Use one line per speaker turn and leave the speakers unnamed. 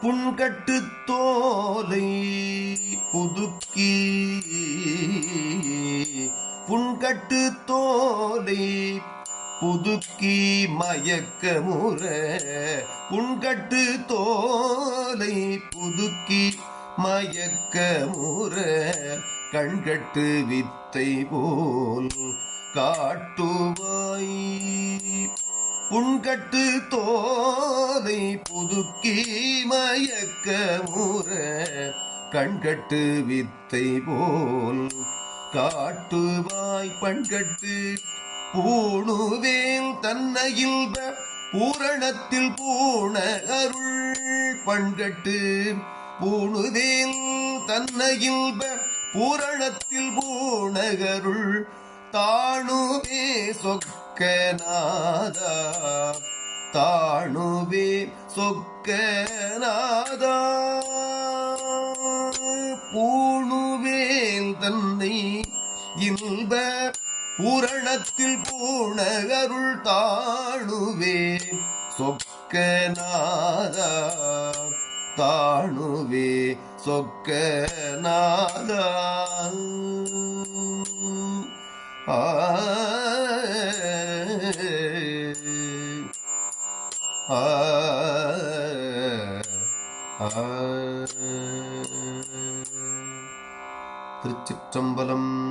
புண்கட்டு தோலை புதுக்கி புண்கட்டு தோலை புதுக்கி மயக்கமுற புண்கட்டு தோலை புதுக்கி மயக்கமுற கண்கட்டு வித்தை போல் காட்டுவாய் புண்கட்டு தோலை புதுக்கி மயக்கமுற கண்கட்டு வித்தை போல் காட்டுவாய் பண்கட்டு பூணுவேல் தன்னையில் பூரணத்தில் பூண அருள் பண்கட்டு பூணுவேல் தன்னையில் பூரணத்தில் பூணகருள் தாணுவே சொக்கநாதா தாணுவே சொக்கநாதா பூணுவேல் தன்னை இன்ப பூரணத்தில் பூணகருள் தாணுவே சொக்கநாதா தாணுவே சொக்கநாதா திருச்சிற்றம்பலம்.